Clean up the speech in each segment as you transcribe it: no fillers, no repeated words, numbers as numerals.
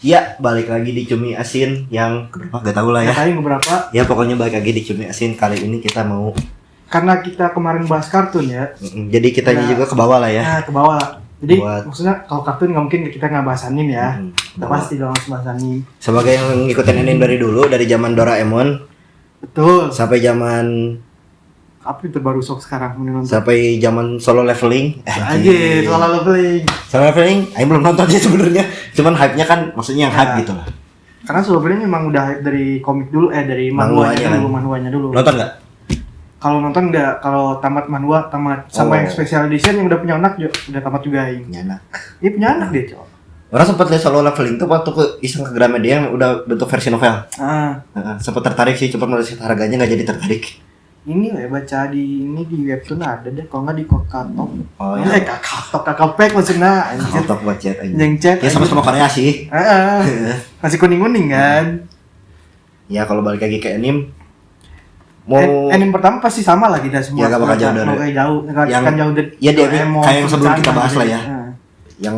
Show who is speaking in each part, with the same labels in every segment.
Speaker 1: Ya, balik lagi di Cumi Asin yang keberapa? Gak tau lah ya.
Speaker 2: Kali beberapa.
Speaker 1: Ya pokoknya balik lagi di Cumi Asin. Kali ini kita mau,
Speaker 2: Karena kita kemarin bahas kartun ya.
Speaker 1: jadi kitanya juga ke bawah lah ya.
Speaker 2: Nah, ke bawah lah. Jadi
Speaker 1: Buat-
Speaker 2: maksudnya kalau kartun nggak mungkin kita nggak bahas anime ya. Kita
Speaker 1: Bawah.
Speaker 2: pasti dong harus bahas anime.
Speaker 1: Sebagai yang ngikutin anime dari dulu, dari zaman Doraemon
Speaker 2: Betul.
Speaker 1: sampai zaman
Speaker 2: Apa yang terbaru sok sekarang menonton?
Speaker 1: sampai zaman Solo Leveling.
Speaker 2: Aja, soal leveling.
Speaker 1: Solo Leveling, Aing belum nonton sih sebenarnya. Cuman hype-nya kan maksudnya yang hype
Speaker 2: Ya.
Speaker 1: gitu lah.
Speaker 2: Karena solo leveling memang udah hype dari komik dulu, dari
Speaker 1: Manhwanya
Speaker 2: manhwanya
Speaker 1: kan.
Speaker 2: dulu, manhwanya dulu.
Speaker 1: Nonton nggak?
Speaker 2: Kalau nonton enggak, kalau tamat manhwa, tamat sama
Speaker 1: Oh.
Speaker 2: yang special edition yang udah punya anak juga udah tamat juga Aing.
Speaker 1: Nyana.
Speaker 2: Dia punya anak dia, Cok.
Speaker 1: Orang sempat lihat Solo Leveling tuh waktu ke iseng ke Gramedia yang udah bentuk versi novel. Sempat tertarik sih, cuma melihat harganya nggak jadi tertarik.
Speaker 2: Ini ya baca di webtoon ada deh, kalau nggak di Kakatok.
Speaker 1: Oh ya.
Speaker 2: Kakatok, Kakapek maksudnya. Anjir.
Speaker 1: Untuk buat chat aja.
Speaker 2: Yang chat.
Speaker 1: Ya sama-sama Korea sih.
Speaker 2: Masih kuning-kuning kan.
Speaker 1: Ya kalau balik lagi ke anime mau
Speaker 2: Anime pertama pasti sama lah kita semua.
Speaker 1: Ya, nggak bakal jauh dari-
Speaker 2: Nggak kayak jauh, nggak
Speaker 1: yang-
Speaker 2: akan jauh dari.
Speaker 1: ya, dia
Speaker 2: Doraemon,
Speaker 1: kayak yang sebelum kita
Speaker 2: Funcana,
Speaker 1: bahas lah ya.
Speaker 2: Nah.
Speaker 1: yang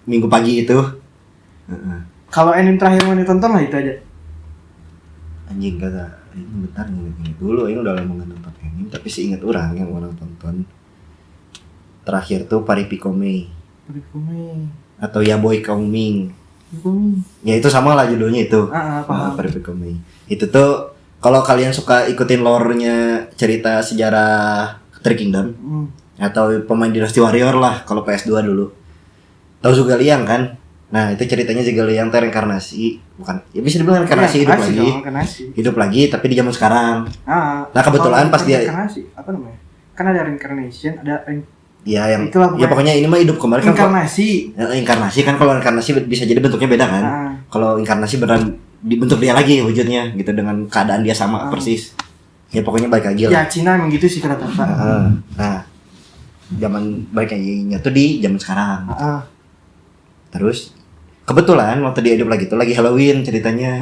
Speaker 1: minggu pagi itu.
Speaker 2: Kalau anime terakhir yang ditonton lah itu aja.
Speaker 1: Anjing kata ini bentar inget dulu, ini udah lama nggak nonton anime tapi sih inget orang yang orang tonton. Terakhir tuh Paripikome atau Ya Boy Coming. Ya itu sama lah judulnya itu.
Speaker 2: Paham.
Speaker 1: Paripikome. Itu tuh kalau kalian suka ikutin lore-nya cerita sejarah Three Kingdom atau pemain Dynasty Warrior lah kalau PS2 dulu. Tahu juga Liang kan? Nah, itu ceritanya juga Liang reinkarnasi, bukan. Ya bisa dibilang reinkarnasi, hidup lagi tapi di zaman sekarang. Nah, kebetulan pas dia
Speaker 2: reinkarnasi, apa namanya? Kan ada reincarnation, ada
Speaker 1: ya yang
Speaker 2: itulah,
Speaker 1: ya pokoknya ini mah hidup kembali kan.
Speaker 2: inkarnasi.
Speaker 1: Inkarnasi kan, kalau inkarnasi bisa jadi bentuknya beda kan. Kalau inkarnasi beneran dibentuk dia lagi wujudnya gitu dengan keadaan dia sama persis. Ya pokoknya balik lagi lah.
Speaker 2: Ya Cina emang gitu sih rata-rata.
Speaker 1: Nah, zaman balik laginya tuh di zaman sekarang. Terus kebetulan waktu dia hidup lagi tuh lagi Halloween ceritanya.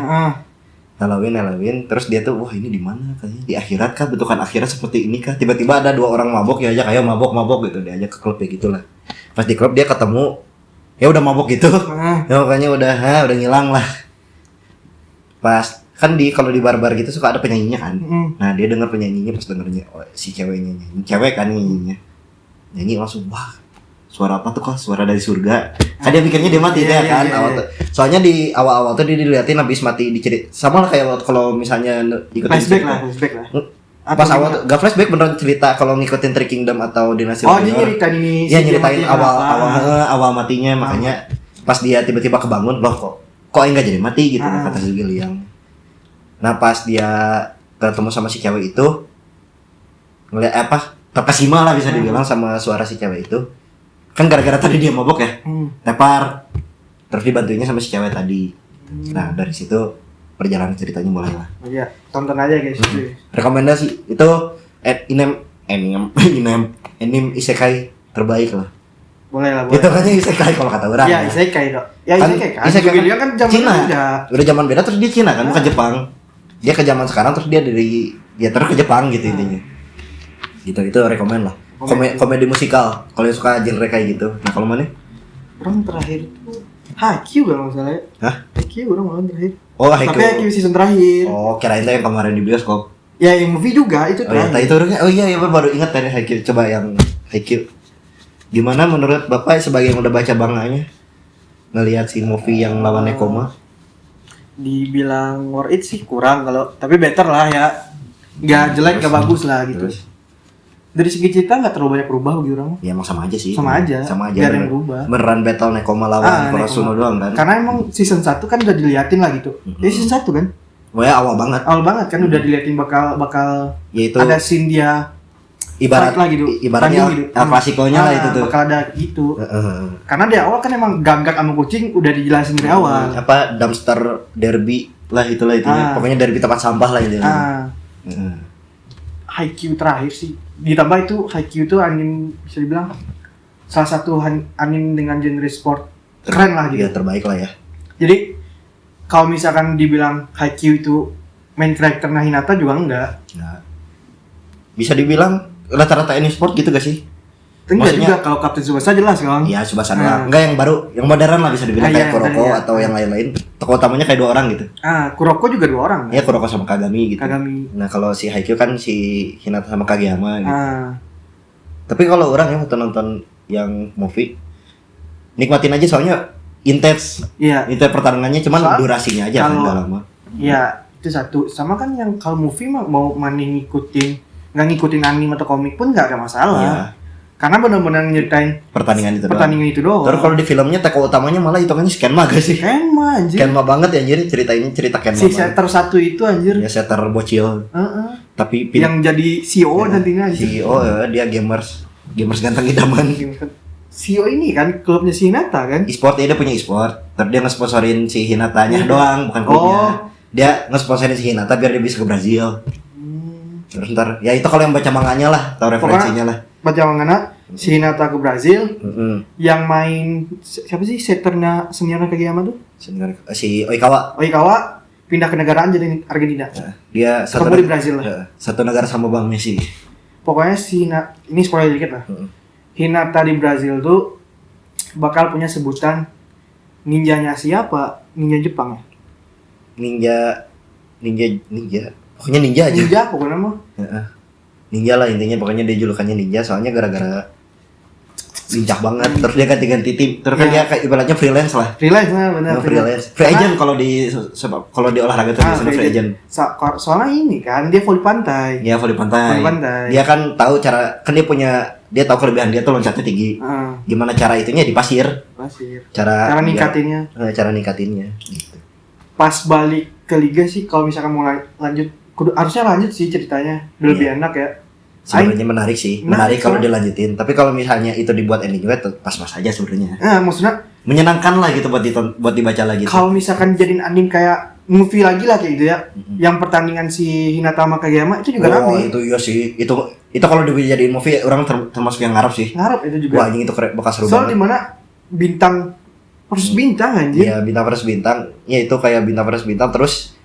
Speaker 1: Halloween. Terus dia tuh wah ini di mana kayaknya di akhirat kah, bentukan akhirat seperti ini kah? Tiba-tiba ada dua orang mabok ya aja kayak mabok gitu, dia ajak ke klub ya gitulah. Pas di klub dia ketemu ya udah mabok gitu. Ya makanya udah ngilang lah. Pas kan kalau di bar-bar gitu suka ada penyanyinya kan. Nah, dia dengar penyanyinya, pas dengernya si ceweknya nyanyi. Cewek kan nyanyinya. Nyanyi langsung wah. Suara apa tuh kok? Suara dari surga. Kan dia pikirnya dia mati kan. Awal tuh. Soalnya di awal-awal tuh dia diliatin habis mati dicerit. Sama lah kayak kalau misalnya ikutin
Speaker 2: Flashback lah.
Speaker 1: Pas awal tuh gak flashback, beneran cerita kalau ngikutin Three Kingdom atau Dynasty Warrior.
Speaker 2: Dia nyeritain ini.
Speaker 1: Iya, nyeritain awal matinya, makanya pas dia tiba-tiba kebangun, loh kok enggak jadi mati gitu kata si Liang. Nah, pas dia ketemu sama si cewek itu ngeliat terkesima lah bisa dibilang sama suara si cewek itu. Kan gara-gara tadi dia mabok ya, tepar, terus dibantuinnya sama si cewek tadi. Nah, dari situ perjalanan ceritanya mulai lah.
Speaker 2: Iya, tonton aja guys.
Speaker 1: Rekomendasi itu anime isekai terbaik lah.
Speaker 2: Boleh lah.
Speaker 1: Itu kan isekai kalau kata orang.
Speaker 2: Iya, isekai dok. Ya isekai kan.
Speaker 1: Isekai
Speaker 2: Dia kan zaman
Speaker 1: Cina.
Speaker 2: udah
Speaker 1: Zaman beda, terus dia Cina kan, bukan Jepang. Dia ke zaman sekarang terus dia terus ke Jepang gitu intinya. Gitu itu rekomen lah. Komedi musikal kalau yang suka genre kayak gitu. Nah, kalau mana?
Speaker 2: Orang terakhir tuh Haikyuu kalau nggak salah ya.
Speaker 1: Hah?
Speaker 2: Haikyuu orang malam terakhir.
Speaker 1: Oh,
Speaker 2: Tapi Haikyuu season terakhir.
Speaker 1: Oh, kirain itu yang kemarin di bioskop.
Speaker 2: Ya yang movie juga itu terakhir.
Speaker 1: Iya, baru ingat tadi Haikyuu. Coba yang Haikyuu. Gimana menurut Bapak sebagai yang udah baca banganya? Ngelihat si movie yang lawan Nekoma?
Speaker 2: Dibilang worth it sih kurang kalau, tapi better lah ya. Nggak jelek, nggak bagus lah gitu.
Speaker 1: Terus?
Speaker 2: Dari segi cerita nggak terlalu banyak berubah bagi orang.
Speaker 1: Ya emang sama aja sih.
Speaker 2: Sama aja. Nggak ada yang berubah.
Speaker 1: Beneran battle Nekoma lawan Kurasuno doang kan?
Speaker 2: Karena emang season 1 kan udah diliatin lah gitu. Ya season 1 kan?
Speaker 1: Wah, ya awal banget.
Speaker 2: Awal banget kan udah diliatin bakal
Speaker 1: Yaitu
Speaker 2: ada scene dia
Speaker 1: ibaratnya El Clasico-nya lah itu tuh.
Speaker 2: Bakal ada gitu. Karena di awal kan emang gagak sama kucing udah dijelasin dari awal.
Speaker 1: Dumpster derby lah itulah. Pokoknya derby tempat sampah lah itu.
Speaker 2: Haikyuu terakhir sih. Ditambah itu Haikyuu itu anime bisa dibilang salah satu anime dengan genre sport keren lah gitu.
Speaker 1: Ya terbaik lah ya.
Speaker 2: Jadi kalau misalkan dibilang Haikyuu itu main karakternya Hinata juga enggak.
Speaker 1: Nah, bisa dibilang rata-rata anime sport gitu gak sih?
Speaker 2: Enggak
Speaker 1: Maksudnya-
Speaker 2: juga kalau Kapten Tsubasa jelas kan.
Speaker 1: Ya Tsubasa doang. Enggak yang baru, yang modern lah bisa dibilang kayak
Speaker 2: yang
Speaker 1: Kuroko
Speaker 2: modern, ya.
Speaker 1: atau yang lain-lain. Tokoh utamanya kayak 2 orang gitu.
Speaker 2: Kuroko juga 2 orang kan?
Speaker 1: Ya Kuroko sama Kagami gitu.
Speaker 2: Kagami.
Speaker 1: Nah kalau si Haikyuu kan si Hinata sama Kageyama gitu.
Speaker 2: Ah,
Speaker 1: Tapi kalau orang ya waktu nonton yang movie nikmatin aja soalnya intens.
Speaker 2: iya.
Speaker 1: Intens pertarungannya cuman
Speaker 2: Soal-
Speaker 1: durasinya aja kan
Speaker 2: kalau-
Speaker 1: gak lama.
Speaker 2: Ya, itu satu. Sama kan yang kalau movie mah mau mana nggak ngikutin anime atau komik pun nggak ada masalah.
Speaker 1: Iya,
Speaker 2: Karena benar-benar nyeritain
Speaker 1: pertandingan itu doang.
Speaker 2: pertandingan itu doang.
Speaker 1: Terus kalau di filmnya tokoh utamanya malah hitungannya si Kenma gak sih?
Speaker 2: Kenma anjir.
Speaker 1: Kenma banget ya anjir, cerita ini cerita Kenma
Speaker 2: Si
Speaker 1: banget.
Speaker 2: setter satu itu anjir.
Speaker 1: Ya setter bocil.
Speaker 2: Heeh.
Speaker 1: Tapi
Speaker 2: Yang jadi CEO
Speaker 1: ya,
Speaker 2: nantinya anjir.
Speaker 1: CEO ya, dia gamers ganteng idaman.
Speaker 2: CEO ini kan klubnya si Hinata kan?
Speaker 1: E-sport ya, dia punya e-sport. Terus dia nge-sponsorin si Hinatanya
Speaker 2: Iya.
Speaker 1: doang, bukan klubnya.
Speaker 2: Oh.
Speaker 1: Dia nge-sponsorin si Hinata biar dia bisa ke Brazil. Terus ntar, ya itu kalau yang baca manganya lah, tahu referensinya lah.
Speaker 2: Baca mangana si Hinata ke Brazil,
Speaker 1: Mm-mm.
Speaker 2: yang main siapa sih setternya seniornya Kageyama tuh?
Speaker 1: Sebenarnya si Oikawa,
Speaker 2: Oikawa pindah ke negaraan jadi Argentina.
Speaker 1: dia satu,
Speaker 2: Ketemu di Brazil lah.
Speaker 1: ya, satu negara sama Bang Messi.
Speaker 2: Pokoknya si ini spoiler dikit lah.
Speaker 1: Mm-mm.
Speaker 2: Hinata di Brazil tuh bakal punya sebutan ninjanya siapa? Ninja Jepang ya?
Speaker 1: Ninja. Pokoknya ninja aja.
Speaker 2: Ninja pokoknya mah.
Speaker 1: Heeh. Ninja lah intinya, pokoknya dia julukannya ninja soalnya gara-gara lincah banget. Terus dia ganti-ganti tim. Terus kan
Speaker 2: Iya.
Speaker 1: dia kayak ibaratnya freelance lah.
Speaker 2: Freelance lah benar.
Speaker 1: Freelance. Free agent kalau di olahraga itu biasanya free agent.
Speaker 2: Soalnya ini kan dia voli pantai.
Speaker 1: Ya voli pantai.
Speaker 2: Voli pantai.
Speaker 1: Dia kan tahu cara, kan dia tahu kelebihan dia tuh loncatnya tinggi. Gimana cara itunya di pasir?
Speaker 2: Pasir.
Speaker 1: Cara
Speaker 2: Cara ningkatinnya.
Speaker 1: Cara ningkatinnya gitu.
Speaker 2: Pas balik ke liga sih kalau misalkan mau lanjut harusnya lanjut sih ceritanya. Lebih enak ya.
Speaker 1: Sebenarnya menarik sih.
Speaker 2: Menarik
Speaker 1: Menarik kalau
Speaker 2: soalnya.
Speaker 1: dilanjutin. Tapi kalau misalnya itu dibuat ending juga pas-pas aja sebenarnya.
Speaker 2: Maksudnya
Speaker 1: Menyenangkan lah gitu buat dibaca lagi.
Speaker 2: kalau misalkan jadiin anime kayak movie lagi lah kayak gitu ya. Yang pertandingan si Hinata sama Kageyama itu juga rame.
Speaker 1: Itu iya sih. Itu kalau dijadiin movie orang termasuk yang ngarep sih.
Speaker 2: Ngarep itu juga.
Speaker 1: Wah, anjing itu bakal seru
Speaker 2: Soal
Speaker 1: banget.
Speaker 2: dimana bintang harus bintang anjir.
Speaker 1: Iya, bintang versus bintang. Ya itu kayak bintang versus bintang terus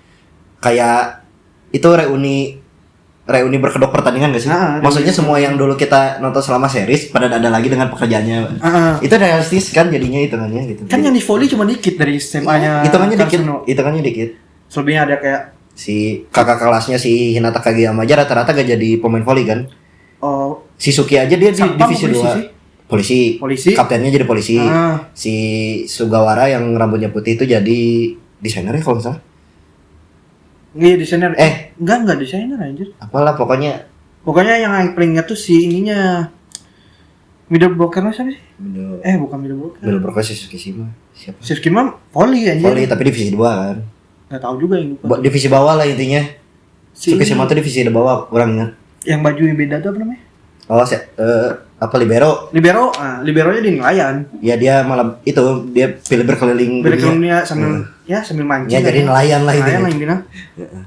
Speaker 1: kayak itu reuni berkedok pertandingan gak sih?
Speaker 2: Nah,
Speaker 1: Maksudnya semua yang dulu kita nonton selama series pada ada lagi dengan pekerjaannya. Itu realistis kan jadinya hitungannya gitu.
Speaker 2: Kan yang di volley cuma dikit dari SMA-nya.
Speaker 1: Hitungannya dikit.
Speaker 2: Karsuno.
Speaker 1: Hitungannya dikit.
Speaker 2: Selebihnya ada kayak
Speaker 1: Si kakak kelasnya si Hinata Kageyama aja rata-rata gak jadi pemain volley kan? Si Suki aja dia di
Speaker 2: Satpam
Speaker 1: divisi
Speaker 2: polisi
Speaker 1: 2.
Speaker 2: sih.
Speaker 1: Polisi. Kaptennya jadi polisi.
Speaker 2: Ah.
Speaker 1: Si Sugawara yang rambutnya putih itu jadi desainer ya kalau nggak salah.
Speaker 2: Iya desainer. Enggak desainer anjir.
Speaker 1: Apalah pokoknya
Speaker 2: Pokoknya yang paling ingat tuh si ininya middle blocker siapa sih?
Speaker 1: middle
Speaker 2: Bukan middle blocker.
Speaker 1: broker si Suki Shima. Siapa?
Speaker 2: Si Skimam volley anjir.
Speaker 1: Volley tapi divisi 2 kan.
Speaker 2: Enggak tahu juga yang lupa.
Speaker 1: Divisi bawah lah intinya.
Speaker 2: Si
Speaker 1: Suki Shima tuh divisi bawah kurang ingat.
Speaker 2: yang baju yang beda tuh apa namanya?
Speaker 1: Oh, apa libero?
Speaker 2: Liberonya di nelayan.
Speaker 1: Ya dia malam itu dia pilih berkeliling dunia.
Speaker 2: Berkelilingnya sambil sambil mancing.
Speaker 1: Ya jadi nelayan lah
Speaker 2: Nelayan lah
Speaker 1: intinya.
Speaker 2: intinya.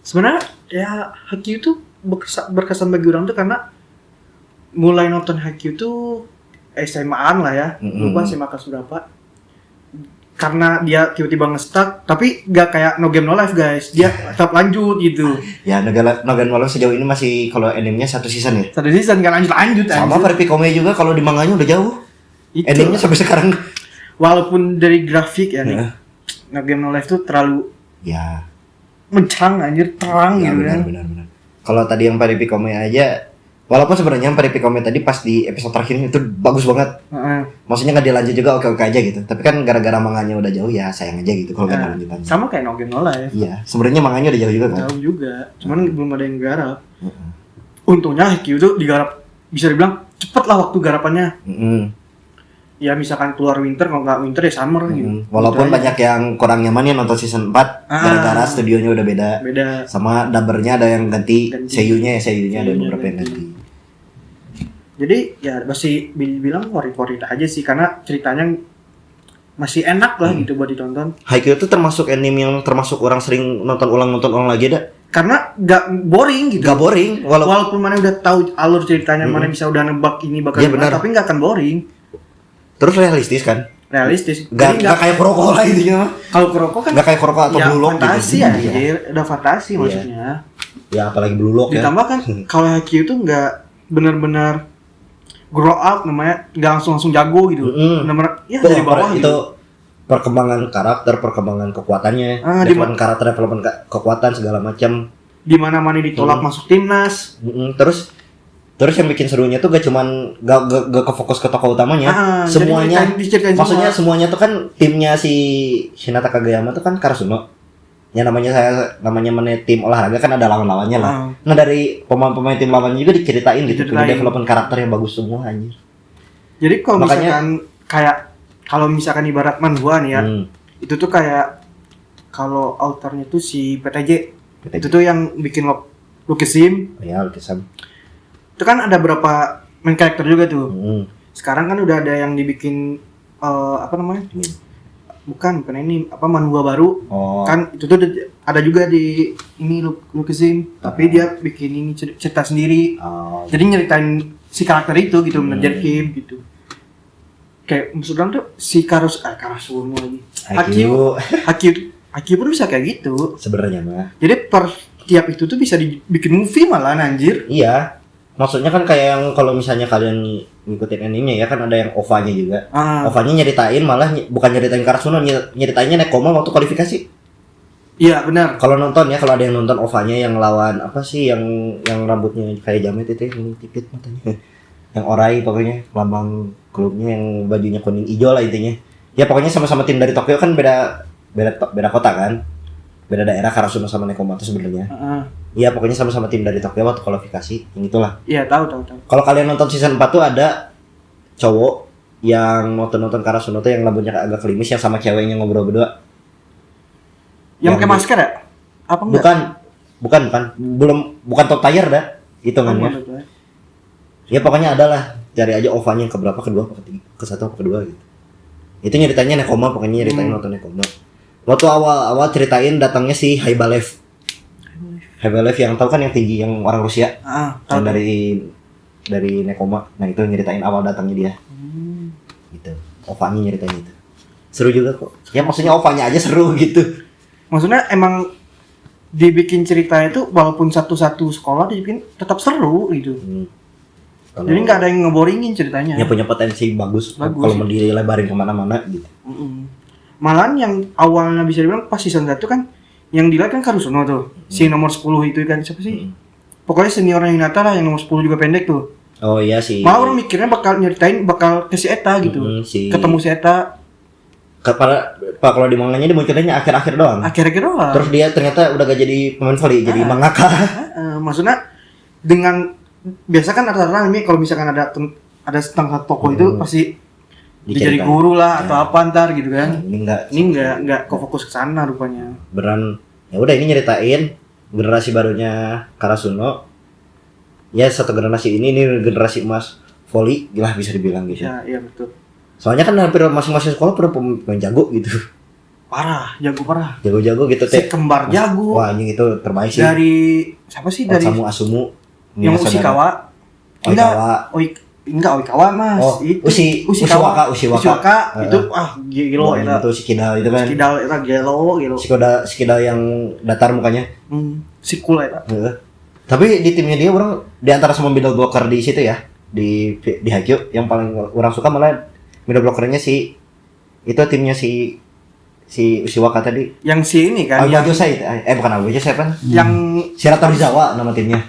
Speaker 2: Sebenarnya ya Haikyuu itu berkesan bagi orang tuh karena mulai nonton Haikyuu tuh SMA-an lah ya. Lupa SMA kelas berapa. Karena dia tiba-tiba nge-stuck, tapi gak kayak No Game No Life guys. Dia tetap lanjut gitu.
Speaker 1: Ya Nogan Walau sejauh ini masih kalau endingnya 1 season ya.
Speaker 2: Satu season gak lanjut.
Speaker 1: Sama Pari Pikome juga kalau di manganya udah jauh.
Speaker 2: Itu.
Speaker 1: Endingnya sampai sekarang.
Speaker 2: Walaupun dari grafik ya nih,
Speaker 1: Ya.
Speaker 2: No Game No Life tuh terlalu
Speaker 1: Ya.
Speaker 2: mencerang anjir, terang
Speaker 1: Ya,
Speaker 2: gitu kan.
Speaker 1: benar. Kalau tadi yang Pari Pikome aja, walaupun sebenarnya yang Pari Pikome tadi pas di episode terakhirnya itu bagus banget. Maksudnya nggak dilanjut juga oke aja gitu. Tapi kan gara-gara manganya udah jauh ya sayang aja gitu kalau nggak ada lanjutannya.
Speaker 2: Sama kayak No Game No Life.
Speaker 1: Iya, sebenarnya manganya udah jauh juga kan.
Speaker 2: Jauh juga, cuman belum ada yang garap. Untungnya Haikyuu tuh digarap bisa dibilang cepet lah waktu garapannya. Ya misalkan keluar winter, kalau nggak winter ya summer gitu.
Speaker 1: Walaupun
Speaker 2: Gitu aja.
Speaker 1: banyak yang kurang nyaman ya nonton season 4 gara-gara studionya udah beda.
Speaker 2: Beda.
Speaker 1: Sama dubbernya ada yang ganti,
Speaker 2: Ganti.
Speaker 1: seiyunya ada
Speaker 2: Seiyunya
Speaker 1: beberapa yang
Speaker 2: ganti.
Speaker 1: ganti.
Speaker 2: Jadi ya masih bilang favorit aja sih karena ceritanya masih enak lah gitu buat ditonton.
Speaker 1: Haikyuu itu termasuk anime yang termasuk orang sering nonton ulang lagi ada.
Speaker 2: Karena nggak boring gitu.
Speaker 1: Gak boring,
Speaker 2: Walaupun mana udah tahu alur ceritanya, mana bisa udah nebak ini bakal
Speaker 1: Iya,
Speaker 2: gimana,
Speaker 1: benar.
Speaker 2: tapi nggak akan boring.
Speaker 1: terus realistis kan.
Speaker 2: Realistis.
Speaker 1: Gak
Speaker 2: Jadi
Speaker 1: kayak Kuroko lah intinya.
Speaker 2: kalau Kuroko kan
Speaker 1: Gak kayak Kuroko atau
Speaker 2: ya,
Speaker 1: Blue Lock
Speaker 2: fantasi
Speaker 1: gitu.
Speaker 2: anjir, udah fantasi
Speaker 1: Iya.
Speaker 2: maksudnya.
Speaker 1: Ya apalagi Blue Lock ya.
Speaker 2: Ditambah kan kalau Haikyuu tuh nggak benar-benar grow up namanya, nggak langsung jago gitu. Benar-benar ya
Speaker 1: Tuh,
Speaker 2: dari bawah
Speaker 1: itu
Speaker 2: gitu.
Speaker 1: perkembangan karakter, perkembangan kekuatannya,
Speaker 2: Development
Speaker 1: karakter, development kekuatan segala macam.
Speaker 2: Di mana-mana ditolak masuk timnas.
Speaker 1: Terus yang bikin serunya tuh gak ke fokus ke tokoh utamanya. Semuanya maksudnya semuanya tuh kan timnya si Hinata Kageyama tuh kan Karasuno. Ya namanya tim olahraga kan ada lawan-lawannya lah. Nah dari pemain-pemain tim lawannya juga diceritain gitu, punya development karakter yang bagus semua anjir.
Speaker 2: Jadi kalau misalkan kalau misalkan ibarat manhwa nih ya, itu tuh kayak kalau autornya tuh si PTJ. Itu tuh yang bikin Lukesim.
Speaker 1: Ya, Lukesim.
Speaker 2: Itu kan ada berapa main karakter juga tuh. Sekarang kan udah ada yang dibikin apa namanya? Bukan ini manhwa baru. Kan itu tuh ada juga di ini Lukesim, tapi dia bikin ini cerita sendiri. Jadi nyeritain si karakter itu gitu, menjadi Kim gitu. Kayak maksudnya tuh si Karasuno lagi. Haikyuu pun bisa kayak gitu.
Speaker 1: Sebenarnya mah.
Speaker 2: Jadi per tiap itu tuh bisa dibikin movie malah anjir.
Speaker 1: Iya. Maksudnya kan kayak yang kalau misalnya kalian ngikutin anime ya kan ada yang OVA-nya juga. OVA-nya nyeritain malah bukan nyeritain Karasuno, nyeritainnya Nekoma waktu kualifikasi.
Speaker 2: Iya, benar.
Speaker 1: Kalau nonton ya, kalau ada yang nonton OVA-nya yang lawan apa sih yang rambutnya kayak jamet itu yang tipit matanya. Yang orai pokoknya lambang klubnya yang bajunya kuning hijau lah intinya. Ya pokoknya sama-sama tim dari Tokyo kan beda kota kan. Beda daerah Karasuno sama Nekoma itu sebenarnya. Iya pokoknya sama-sama tim dari Tokyo waktu kualifikasi, yang itulah.
Speaker 2: Iya tahu.
Speaker 1: Kalau kalian nonton season 4 tuh ada cowok yang nonton Karasuno tuh yang rambutnya agak klimis yang sama ceweknya ngobrol berdua.
Speaker 2: Yang pakai masker ya? Apa enggak?
Speaker 1: Bukan top tier dah hitungannya. Ya pokoknya adalah cari aja OVA-nya yang keberapa, kedua apa ketiga, ke satu apa kedua gitu. Itu nyeritanya Nekoma, pokoknya nyeritain nonton Nekoma. Waktu awal ceritain datangnya si Haibalev yang tahu kan yang tinggi yang orang Rusia. Yang dari Nekoma. Nah, itu nyeritain awal datangnya dia. Gitu. OVA-nya nyeritain itu. Seru juga kok. Ya maksudnya OVA-nya aja seru gitu.
Speaker 2: Maksudnya emang dibikin ceritanya itu walaupun satu-satu sekolah dibikin tetap seru gitu. Jadi nggak ada yang ngeboringin ceritanya.
Speaker 1: Ya punya potensi bagus. Kalau mau dilebarin kemana-mana gitu.
Speaker 2: Malahan yang awalnya bisa dibilang pas season 1 kan yang dilihat kan Karasuno tuh. Si nomor 10 itu kan siapa sih? Pokoknya seniornya Hinata lah yang nomor 10 juga pendek tuh.
Speaker 1: Oh iya sih.
Speaker 2: Malah orang mikirnya bakal ke si Eta gitu. Ketemu si Eta.
Speaker 1: Kalau di manganya dia munculnya akhir-akhir doang. Terus dia ternyata udah gak jadi pemain volley, jadi mangaka.
Speaker 2: Maksudnya dengan biasa kan rata-rata anime kalau misalkan ada setengah tokoh itu pasti jadi guru lah atau apa ntar gitu kan. Ini enggak kok fokus ke sana rupanya.
Speaker 1: Beran ya udah ini nyeritain generasi barunya Karasuno. Ya satu generasi ini generasi emas volley lah bisa dibilang gitu.
Speaker 2: Iya betul.
Speaker 1: Soalnya kan hampir masing-masing sekolah pada pemain jago gitu.
Speaker 2: Jago parah.
Speaker 1: Jago-jago gitu
Speaker 2: si kembar jago.
Speaker 1: Wah, anjing itu terbaik sih.
Speaker 2: Dari siapa sih dari
Speaker 1: Osamu Asumu.
Speaker 2: Yang Ushikawa. Enggak Oikawa Mas.
Speaker 1: Ushiwaka.
Speaker 2: Itu gelo eta.
Speaker 1: Itu si Kidal itu kan.
Speaker 2: Kidal eta gelo.
Speaker 1: Si Kidal yang datar mukanya.
Speaker 2: Si cool eta.
Speaker 1: Tapi di timnya dia orang di antara semua middle blocker di situ ya. Di Haikyuu yang paling orang suka malah middle blockernya si itu timnya si Ushiwaka tadi. Yang
Speaker 2: si ini kan.
Speaker 1: Aoyojosai. Bukan Aoyojosai apa?
Speaker 2: Yang
Speaker 1: Shiratori Zawa nama timnya.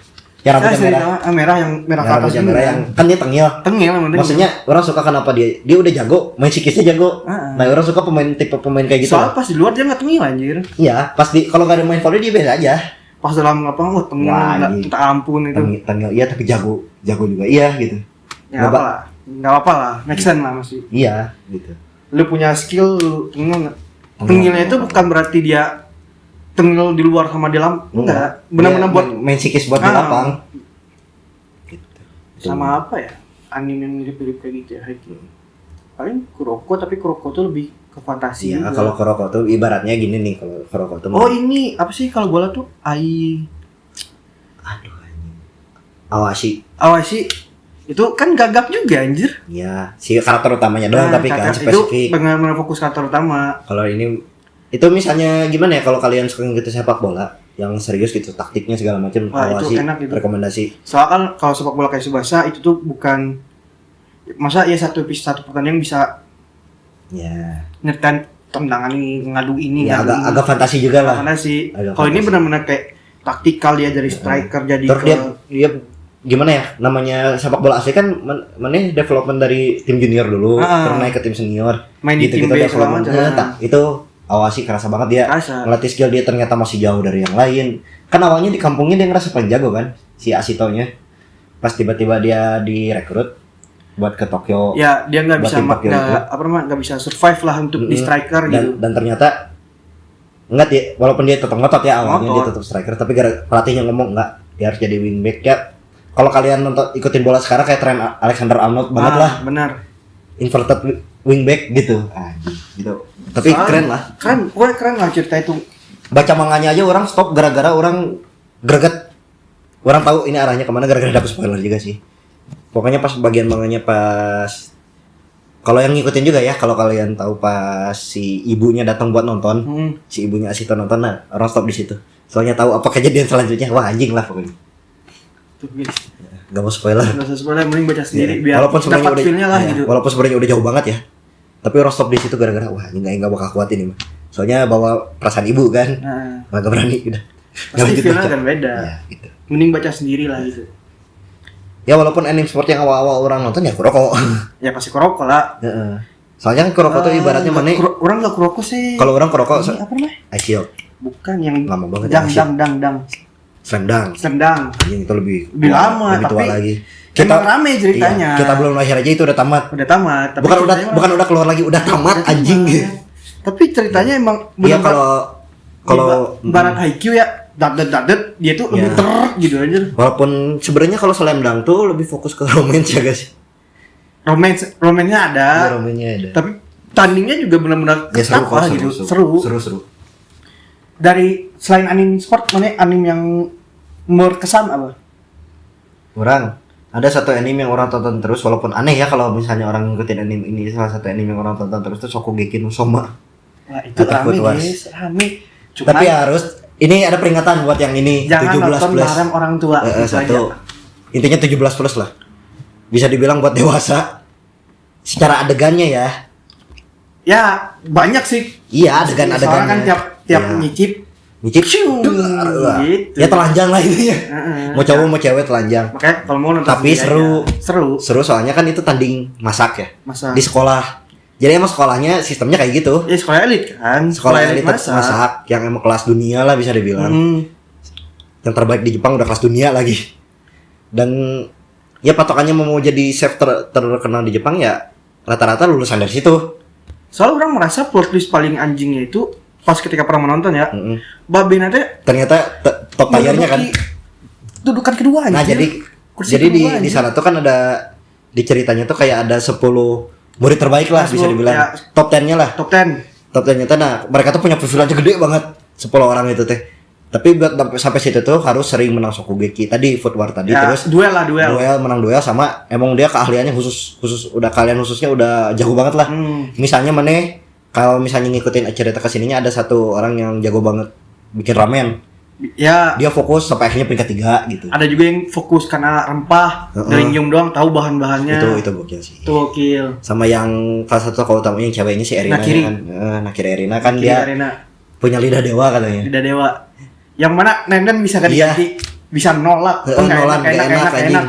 Speaker 1: Yang rambutnya
Speaker 2: merah yang merah ke atas
Speaker 1: merah yang kan dia tengil maksudnya orang suka kenapa dia udah jago main sikisnya jago. Nah orang suka tipe pemain kayak gitu.
Speaker 2: Soalnya pas di luar dia nggak tengil anjir.
Speaker 1: Iya pas kalau nggak ada main volley dia biasa aja.
Speaker 2: Pas dalam lapangan tengil minta ampun itu.
Speaker 1: Tengil iya tapi jago juga iya gitu.
Speaker 2: Ya nggak apa lah make sense lah masih.
Speaker 1: Iya gitu.
Speaker 2: Lu punya skill lu tengilnya itu bukan berarti dia tengil di luar sama di dalam enggak benar-benar buat
Speaker 1: main sikis buat di lapang
Speaker 2: gitu. Sama apa ya anime yang mirip-mirip kayak gitu ya paling Kuroko tapi Kuroko tuh lebih ke fantasi
Speaker 1: ya. Kalau Kuroko tuh ibaratnya gini nih kalau Kuroko tuh
Speaker 2: ini apa sih kalau bola tuh
Speaker 1: Awashi
Speaker 2: itu kan gagap juga anjir
Speaker 1: ya si karakter utamanya doang tapi kan spesifik
Speaker 2: itu benar-benar fokus karakter utama.
Speaker 1: Kalau ini itu misalnya gimana ya kalau kalian suka gitu sepak bola yang serius gitu taktiknya segala macam
Speaker 2: itu enak gitu.
Speaker 1: Rekomendasi.
Speaker 2: Soalnya kan kalau sepak bola kayak Tsubasa itu tuh bukan Masa ya satu pertandingan bisa
Speaker 1: Ya.
Speaker 2: nyeritain tendangan ini, ngadu ini,
Speaker 1: Ya,
Speaker 2: ngadu ini.
Speaker 1: agak fantasi juga lah.
Speaker 2: Mana sih?
Speaker 1: Agak
Speaker 2: Kalau ini
Speaker 1: fantasi.
Speaker 2: benar-benar kayak taktikal dia dari striker jadi
Speaker 1: Terus dia gimana ya? Namanya sepak bola asli kan mana development dari tim junior dulu, terus naik ke tim senior.
Speaker 2: main di tim
Speaker 1: gitu
Speaker 2: B
Speaker 1: development. Itu awasi kerasa banget dia. Ngelatih skill dia ternyata masih jauh dari yang lain. Kan awalnya di kampungnya dia ngerasa paling jago kan, si Asitonya. Pas tiba-tiba dia direkrut buat ke Tokyo.
Speaker 2: Ya, dia nggak bisa nggak bisa survive lah untuk di striker gitu.
Speaker 1: Dan ternyata enggak ya, walaupun dia tetap ngotot ya awalnya dia tetap striker, tapi pelatihnya ngomong enggak, dia harus jadi wingback ya. Kalau kalian ikutin bola sekarang kayak tren Alexander-Arnold banget lah.
Speaker 2: Benar.
Speaker 1: Inverted wingback gitu. Gitu. Tapi keren lah.
Speaker 2: Keren lah cerita itu.
Speaker 1: Baca manganya aja orang stop gara-gara orang greget. Orang tahu ini arahnya kemana gara-gara dapet spoiler juga sih. Pokoknya pas bagian manganya pas kalau yang ngikutin juga ya, kalau kalian tahu pas si ibunya datang buat nonton, si ibunya Asito nonton, nah orang stop di situ. Soalnya tahu apa kejadian selanjutnya, wah anjing lah pokoknya.
Speaker 2: Tuh guys.
Speaker 1: Gak mau spoiler.
Speaker 2: Gak usah spoiler, mending baca sendiri biar
Speaker 1: walaupun
Speaker 2: dapat feel-nya lah gitu.
Speaker 1: Walaupun sebenarnya udah jauh banget ya, tapi orang stop di situ gara-gara wah anjing nggak bakal kuat ini mah. Soalnya bawa perasaan ibu kan, nggak berani udah.
Speaker 2: Pasti feel-nya kan beda.
Speaker 1: Ya, gitu.
Speaker 2: Mending baca sendiri lah gitu.
Speaker 1: Ya walaupun anime sport yang awal-awal orang nonton ya Kuroko.
Speaker 2: Ya pasti Kuroko lah.
Speaker 1: Soalnya kan Kuroko tuh ibaratnya mana?
Speaker 2: Orang nggak Kuroko sih.
Speaker 1: Kalau orang Kuroko
Speaker 2: ini apa namanya?
Speaker 1: Ice Shield.
Speaker 2: Bukan yang
Speaker 1: lama banget.
Speaker 2: Dang.
Speaker 1: Sendang.
Speaker 2: Yang
Speaker 1: itu lebih
Speaker 2: lama,
Speaker 1: lebih tua
Speaker 2: tapi
Speaker 1: lagi.
Speaker 2: Kita rame ceritanya.
Speaker 1: Iya, kita belum lahir aja itu udah tamat.
Speaker 2: Tapi
Speaker 1: bukan udah keluar lagi, udah tamat anjing gitu.
Speaker 2: Tapi ceritanya emang
Speaker 1: Iya kalau
Speaker 2: barat Haikyuu ya dadet dia tuh lebih gitu aja.
Speaker 1: Walaupun sebenarnya kalau Slam Dunk tuh lebih fokus ke romance ya guys.
Speaker 2: Romansnya ada.
Speaker 1: Ya, romansnya ada.
Speaker 2: Tapi tandingnya juga benar-benar seru. Dari selain anime sport, mana anime yang berkesan apa?
Speaker 1: Orang ada satu anime yang orang tonton terus walaupun aneh ya kalau misalnya orang ngikutin anime ini, salah satu anime yang orang tonton terus tuh Shokugeki no Soma.
Speaker 2: Wah, itu rame guys, rame.
Speaker 1: Tapi harus ini ada peringatan buat yang ini,
Speaker 2: jangan
Speaker 1: 17
Speaker 2: nonton
Speaker 1: plus.
Speaker 2: bareng orang tua.
Speaker 1: Satu. Intinya 17 plus lah. Bisa dibilang buat dewasa. Secara adegannya ya.
Speaker 2: Ya, banyak sih.
Speaker 1: Iya, adegannya.
Speaker 2: Soalnya kan tiap nyicip
Speaker 1: gitu. Ya telanjang lah intinya. Mau cowok mau cewek telanjang.
Speaker 2: Makanya kalau mau nonton
Speaker 1: tapi seru soalnya kan itu tanding masak ya. Di sekolah. Jadi emang sekolahnya sistemnya kayak gitu.
Speaker 2: Ya sekolah elit kan.
Speaker 1: Sekolah elit masak yang emang kelas dunia lah bisa dibilang. Yang terbaik di Jepang udah kelas dunia lagi. Dan ya patokannya mau jadi chef terkenal di Jepang ya rata-rata lulusan dari situ.
Speaker 2: Soalnya orang merasa plot twist paling anjingnya itu pas ketika pernah menonton ya. Babe nanti
Speaker 1: ternyata top tiernya kan.
Speaker 2: Dudukan kedua
Speaker 1: aja. Nah, jadi di sana tuh kan ada di ceritanya tuh kayak ada 10 murid terbaik lah bisa dibilang. Ya, top 10-nya lah. Top 10-nya tuh nah, mereka tuh punya privilege gede banget 10 orang itu teh. Tapi buat sampai situ tuh harus sering menang Shokugeki tadi, Food War tadi ya, terus duel menang duel sama emang dia keahliannya khusus udah kalian khususnya udah jago banget lah. Misalnya kalau misalnya ngikutin cerita kesininya ada satu orang yang jago banget bikin ramen. Ya. Dia fokus sampai akhirnya peringkat 3 gitu. Ada juga yang fokus karena rempah, derinjung doang tahu bahan-bahannya. Itu gokil sih. Itu gokil. Sama yang salah satu tokoh utamanya yang ceweknya si Erina kan. Nakiri Erina kan dia punya lidah dewa katanya. Lidah dewa. Yang mana Nenden bisa ganti bisa nolak. Nolak enak katanya.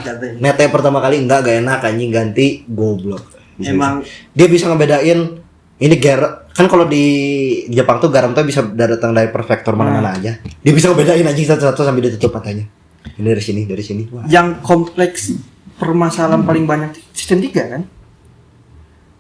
Speaker 1: Nete pertama kali enggak enak anjing ganti goblok. Emang dia bisa ngebedain ini kan kalau di Jepang tuh garam tuh bisa datang dari prefektur mana-mana aja. Dia bisa ngebedain anjing satu-satu sambil ditutup matanya. Ini dari sini. Wah. Yang kompleks permasalahan paling banyak season 3 kan?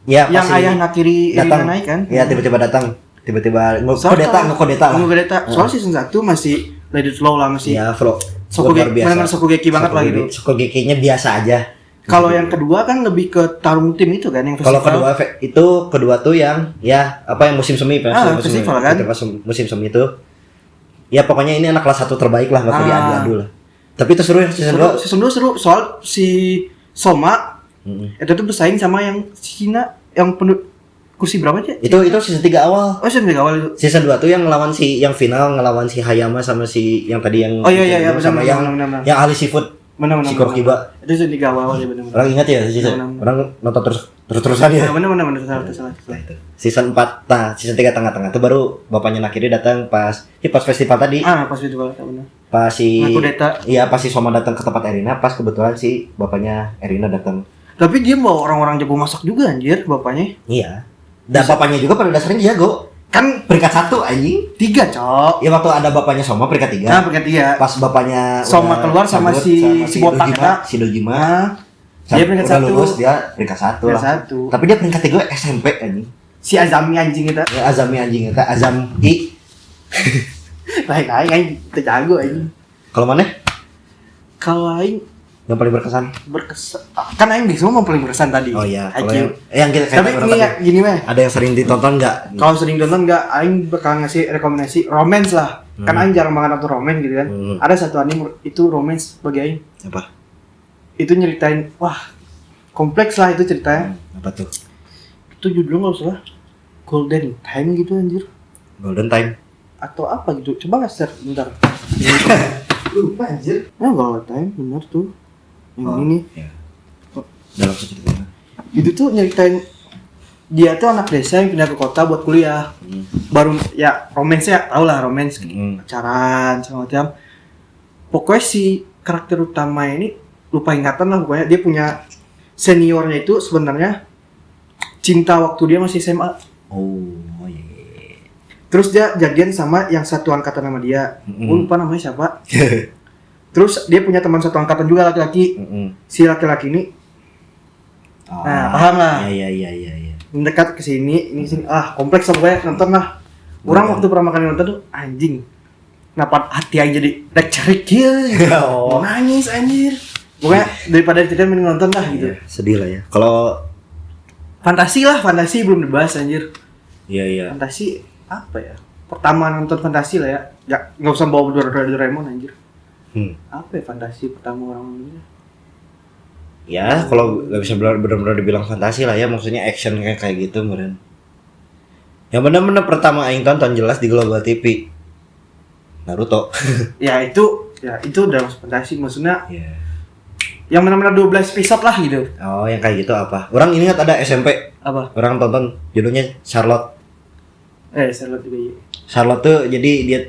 Speaker 1: Ya, yang ayah Nakiri Erina naik kan? Iya, tiba-tiba datang. Tiba-tiba ngekodeta lah. Soalnya season 1 masih let it flow lah masih. Iya, flow. Shokugeki banget lah gitu. Shokugekinya biasa aja. Kalau yang kedua kan lebih ke tarung tim itu kan yang festival. Kalau kedua tuh yang ya apa yang musim semi festival kan. Musim semi itu. Ya pokoknya ini anak kelas 1 terbaik lah bakal diadu-adu lah. Tapi itu seru ya season 2 seru soal si Soma itu tuh bersaing sama yang Cina yang kursi berapa aja? Itu season 3 awal. Oh, season 3 awal itu. Season 2 tuh yang ngelawan yang final ngelawan si Hayama sama si yang tadi yang benar,
Speaker 2: sama
Speaker 1: yang ahli seafood. Si Kurokiba.
Speaker 2: Itu season 3 awal ya benar-benar.
Speaker 1: Orang ingat ya season. Orang nonton terus-terusan ya.
Speaker 2: Benar-benar salah.
Speaker 1: Season 4, nah season 3 tengah-tengah itu baru bapaknya Nakiri datang pas festival tadi.
Speaker 2: Pas festival benar.
Speaker 1: Pas si
Speaker 2: Kudeta.
Speaker 1: Iya, pas si Soma datang ke tempat Erina, pas kebetulan si bapaknya Erina datang.
Speaker 2: Tapi dia bawa orang-orang jago masak juga anjir bapaknya.
Speaker 1: Iya. Dan bapaknya juga pada dasarnya jago. Kan peringkat 1 anjing.
Speaker 2: 3, Cok.
Speaker 1: Ya waktu ada bapaknya Soma peringkat 3.
Speaker 2: Nah, peringkat 3.
Speaker 1: Pas bapaknya
Speaker 2: Soma keluar sama si botak
Speaker 1: si Dojima.
Speaker 2: Dia peringkat 1.
Speaker 1: Lulus dia peringkat 1 lah. Tapi dia peringkat 3 SMP anjing.
Speaker 2: Si Azami anjing itu.
Speaker 1: Ya, Azami anjing itu, Azami.
Speaker 2: Lain anjing jago anjing.
Speaker 1: Kalau mana?
Speaker 2: Kalau aing
Speaker 1: yang paling berkesan?
Speaker 2: Kan aing semua paling berkesan tadi.
Speaker 1: Oh iya, kalau
Speaker 2: IQ.
Speaker 1: yang kita
Speaker 2: Tapi ini ya, gini mah.
Speaker 1: ada yang sering ditonton enggak?
Speaker 2: Kalau sering ditonton enggak, aing bakal ngasih rekomendasi romance lah. Kan aing jarang banget nonton romance gitu kan. Ada satu anime itu romance bagi aing.
Speaker 1: Apa?
Speaker 2: Itu nyeritain, wah, kompleks lah itu ceritanya.
Speaker 1: Apa tuh?
Speaker 2: Itu judulnya enggak salah. Golden Time gitu anjir.
Speaker 1: Golden Time
Speaker 2: Atau apa gitu. Coba nge-search bentar. Lupa anjir. Nah, Golden Time bener tuh. Yang ini.
Speaker 1: Ya. Dalam ceritanya.
Speaker 2: Itu tuh nyeritain dia tuh anak desa yang pindah ke kota buat kuliah. Baru ya romance ya, tau lah romance, pacaran segala macam. Pokoknya si karakter utama ini lupa ingatan lah pokoknya, dia punya seniornya itu sebenarnya cinta waktu dia masih SMA.
Speaker 1: Oh iya.
Speaker 2: Terus dia jadian sama yang satu angkatan sama dia. Gue lupa namanya siapa. Terus dia punya teman satu angkatan juga laki-laki. Si laki-laki ini nah, paham lah.
Speaker 1: Iya.
Speaker 2: Mendekat ke sini, ini sini. Kompleks lah pokoknya, nonton lah. Orang waktu pertama kali nonton tuh anjing. Kenapa hati aja jadi rek-cerik ya. Mau nangis anjir. Pokoknya daripada cerita mending nonton lah gitu.
Speaker 1: Iya, sedih lah ya. Kalau
Speaker 2: fantasi belum dibahas anjir.
Speaker 1: Iya.
Speaker 2: Fantasi apa ya? Pertama nonton fantasi lah ya. Enggak usah bawa Doraemon anjir. Apa ya fantasi pertama orang Indonesia?
Speaker 1: Ya, kalau nggak bisa benar-benar dibilang fantasi lah ya, maksudnya action kayak gitu meren. Yang benar-benar pertama aing tonton jelas di Global TV. Naruto.
Speaker 2: ya itu udah masuk fantasi maksudnya.
Speaker 1: Iya.
Speaker 2: Yang benar-benar 12 episode lah gitu.
Speaker 1: Oh, yang kayak gitu apa? Orang ingat ada SMP.
Speaker 2: Apa?
Speaker 1: Orang tonton judulnya Charlotte.
Speaker 2: Charlotte juga iya.
Speaker 1: Charlotte tuh jadi dia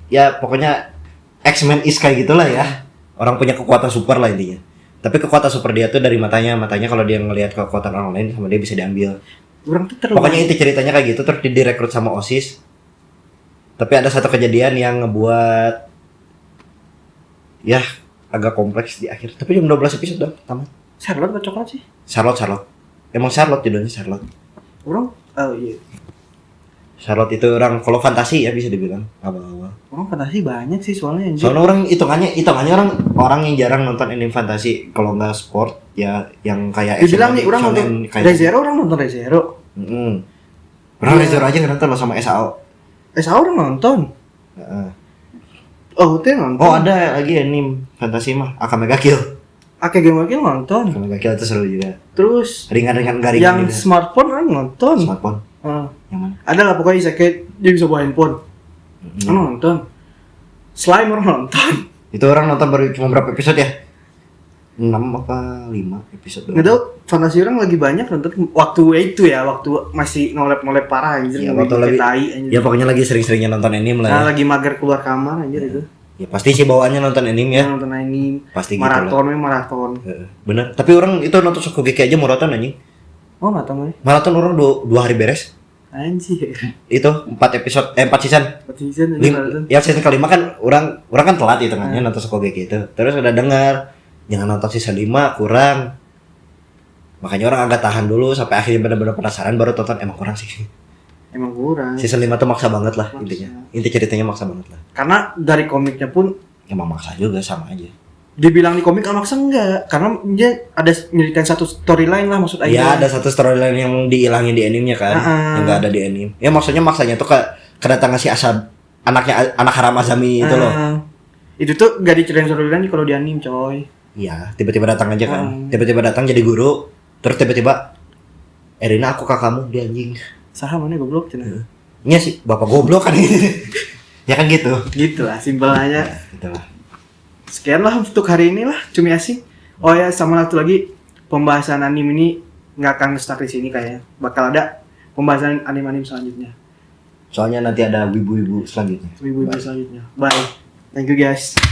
Speaker 1: ya pokoknya X-Men is kayak gitulah ya. Orang punya kekuatan super lah intinya. Tapi kekuatan super dia tuh dari matanya kalau dia ngelihat kekuatan orang lain sama dia bisa diambil.
Speaker 2: Orang tuh terlalu.
Speaker 1: Pokoknya inti ceritanya kayak gitu, terus dia direkrut sama OSIS. Tapi ada satu kejadian yang ngebuat ya agak kompleks di akhir. Tapi cuma 12 episode dong, tamat.
Speaker 2: Charlotte atau coklat sih?
Speaker 1: Charlotte. Emang Charlotte judulnya Charlotte.
Speaker 2: Orang iya.
Speaker 1: Charlotte itu orang kalau fantasi ya bisa dibilang awal-awal.
Speaker 2: Orang fantasi banyak sih soalnya anjir.
Speaker 1: Soalnya orang hitungannya orang yang jarang nonton anime fantasi kalau nggak sport ya yang kayak
Speaker 2: dibilang nih orang nonton Re:Zero, orang nonton Re:Zero.
Speaker 1: Orang Re:Zero aja nggak nonton lo sama SAO.
Speaker 2: SAO orang nonton. Itu nonton.
Speaker 1: Oh ada lagi anime fantasi mah Akame ga Kill.
Speaker 2: Akame ga Kill nonton.
Speaker 1: Akame ga Kill itu seru juga.
Speaker 2: Terus
Speaker 1: ringan garing
Speaker 2: yang
Speaker 1: juga.
Speaker 2: Smartphone orang nonton.
Speaker 1: Smartphone. Yang mana?
Speaker 2: Ada lah pokoknya isekai dia bisa bawa handphone. Orang nonton. Slime orang nonton.
Speaker 1: Itu orang nonton baru cuma berapa episode ya? 6 apa 5 episode doang.
Speaker 2: Nggak tahu, fantasi orang lagi banyak nonton waktu itu ya, waktu masih nolep parah anjir,
Speaker 1: ya, waktu lagi tai anjir. Ya pokoknya lagi sering-seringnya nonton anime lah.
Speaker 2: Nah, lagi mager keluar kamar anjir itu.
Speaker 1: Ya pasti sih bawaannya nonton anime ya.
Speaker 2: Nonton anime.
Speaker 1: Pasti
Speaker 2: maraton
Speaker 1: gitu
Speaker 2: maraton.
Speaker 1: Bener. Tapi orang itu nonton Shokugeki aja maraton anjing.
Speaker 2: Oh, maraton nih.
Speaker 1: Maraton orang 2 hari beres.
Speaker 2: Anjir.
Speaker 1: Itu 4 episode 4 season.
Speaker 2: 4 season
Speaker 1: maraton. Ya season kelima kan orang kan telat itu kan nonton Shokugeki itu. Terus udah dengar jangan nonton season 5 kurang. Makanya orang agak tahan dulu sampai akhirnya benar-benar penasaran baru tonton. Emang kurang sih.
Speaker 2: Emang kurang.
Speaker 1: Season 5 tuh maksa banget lah intinya. Inti ceritanya maksa banget lah.
Speaker 2: Karena dari komiknya pun
Speaker 1: emang maksa juga sama aja.
Speaker 2: Dibilang di komik maksa enggak, karena dia ada nyeritain satu storyline lah maksud aja.
Speaker 1: Iya, ada satu storyline yang dihilangin di animenya kan, yang enggak ada di anime. Ya maksudnya maksanya tuh kedatangan si Asab, anak haram Azami itu loh.
Speaker 2: Itu tuh enggak diceritain storyline kalau di anime, coy.
Speaker 1: Iya, tiba-tiba datang aja kan. Tiba-tiba datang jadi guru, terus tiba-tiba Erina aku kakakmu, dia anjing.
Speaker 2: Saha mana goblok cenah.
Speaker 1: Iya sih, bapak goblok kan. Ya kan gitu.
Speaker 2: Gitulah simpelnya.
Speaker 1: Gitulah.
Speaker 2: Sekian lah untuk hari ini lah, Cumi Asik. Oh ya, sama satu lagi, pembahasan anime ini nggak akan stuck di sini kayaknya. Bakal ada pembahasan anime-anime selanjutnya.
Speaker 1: Soalnya nanti ada wibu-wibu selanjutnya.
Speaker 2: Wibu-wibu selanjutnya. Bye. Thank you guys.